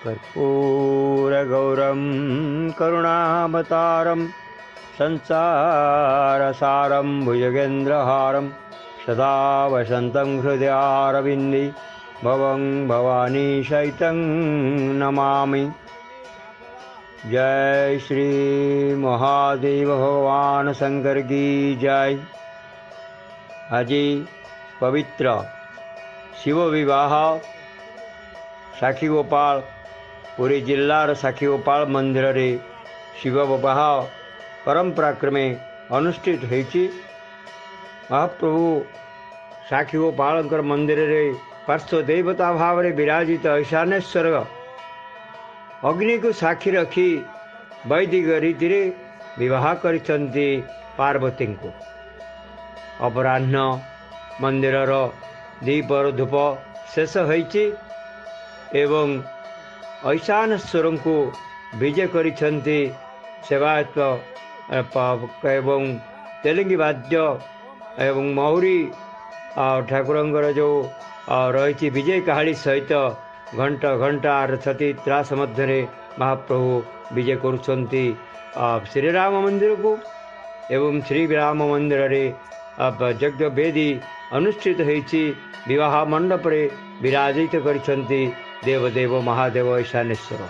कर्पूरगौरं करुणावतारं संसारसारं भुजगेन्द्रहारं सदा वसन्तं हृदयारविन्दे भवं भवानी सहितं नमामि। जय श्री महादेव भगवान शंकर की जय। आज पवित्र शिव विवाह साखी गोपाल पुरी जिलार साखी गोपाल मंदिर रे शिव विवाह परंपरा क्रमे अनुष्ठित होइछि। महाप्रभु साखी गोपाल मंदिर रे पार्श्व देवता भाव में विराजित ईशानेश्वर अग्नि को साक्षी रखी वैदिक रीति विवाह करिसंती पार्वती को। अपराह्न मंदिरर दीपर धूप शेष होइछि एवं ईशानेश्वर को विजय करिसंती सेवायत एवं तेलंगी वाद्य एवं महुरी ठाकुरंकर जो रही विजय कहाड़ी सहित घंटा घंटा छति त्रास मध्य महाप्रभु विजय करुछंती श्रीराम मंदिर को। एवं श्री राम मंदिर रे यज्ञ वेदी अनुष्ठित होइछि। विवाह मंडप रे विराजित करिसंती देवदेव महादेव ईशानेश्वर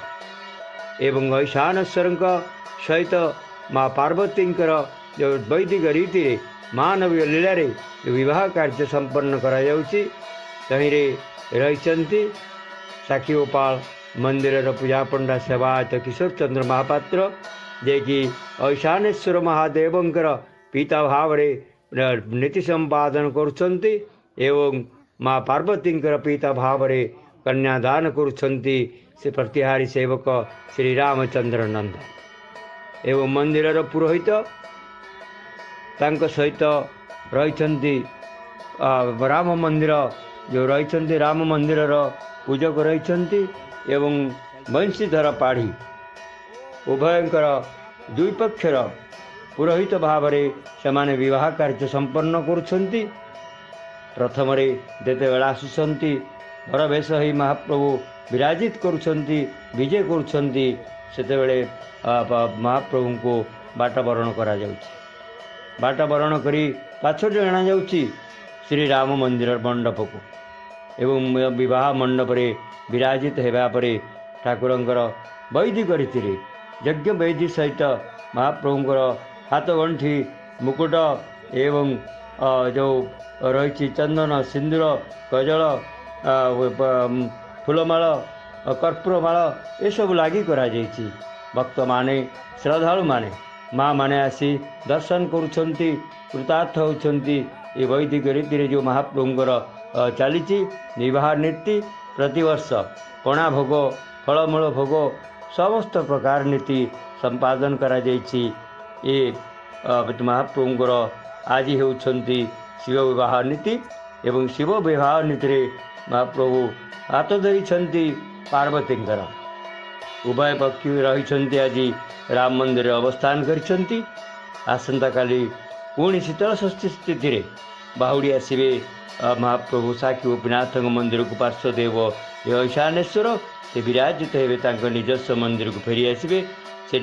एवं ईशानेश्वर सहित माँ पार्वती जो वैदिक रीति रे मानवीय लीला रे विवाह कार्य संपन्न करा जाउछि। तहिरे रहिसंती साखी गोपाल मंदिर पूजा पंडा सेवायत किशोर चंद्र महापात्र जे कि ईशानेश्वर महादेवंकर पिता भाव नीति संपादन करुछंती एवं माँ पार्वती पिता भाव कन्यादान करुछंती से प्रतिहारी सेवक श्री रामचंद्र नंद एवं मंदिर पुरोहित तांको सहित रहिसंती राम मंदिर जो रहिसंती राम मंदिर पूजक रहिसंती एवं वंशीधर पाढ़ी उभयंकर द्विपक्षर पुरोहित भाव से विवाह कार्य संपन्न करुछंती। प्रथम जेतेबेला आसुछंती वरवेश ही महाप्रभु विराजित करुछंती विजय करुछंती सेतेबेले महाप्रभु को बाटवरण करा जाउछि। बाटवरण करी पाछोटी अणा जाउछि श्री राम मंदिर मंडप को एवं विवाह मंडप रे विराजित होगा परे ठाकुरंकर वैदिक रीति यज्ञ वेदी सहित महाप्रभुंकर हाथ गंठी मुकुट एवं जो रही चंदन सिंदूर कजल फूलमाल कर्पूरमाल ये सब लगी करा जाइछि। भक्त माने श्रद्धालु माने माँ माने आसी दर्शन करुछंती कृतार्थ होउछंती। ये वैदिक रीति जो महाप्रभुंकर चली विवाह नीति प्रतिवर्ष पणा भोग फलमूल भोग समस्त प्रकार नीति संपादन करा जाइछि। ये महाप्रभुंकर आज होउछंती शिव विवाह नीति एवं शिव विवाह नीति रे महाप्रभु हाथ धरिछंती पार्वतींकर उभय पक्षी रहिछंती। आज राम मंदिर अवस्थान करिछंती। आसंता काली पुणी शीतल षष्ठी स्थिति रे बाहुड़ी आसवे महाप्रभु साखी गोपीनाथ मंदिर को पार्श्वदेव ईशानेश्वर से विराजित होते निजस्व मंदिर को फेरी आसवे। से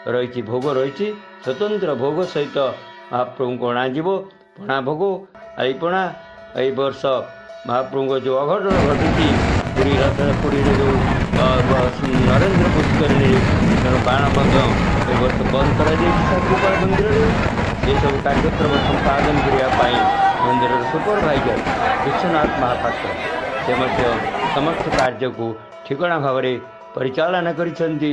रही भोग रही स्वतंत्र भोग सहित महाप्रभु को अणाजिव पणा भोग आईपणा। ये वर्ष महाप्रभु को जो अघटन घटी पुरी पुरी जो नरेंद्र पुष्करणी बाण वर्ष बंद कर मंदिर ये सब कार्यक्रम संपादन करने मंदिर सुपरभाइजर विश्वनाथ महापात्र से समस्त कार्य को ठिकणा भाव परिचालन करिसेंती।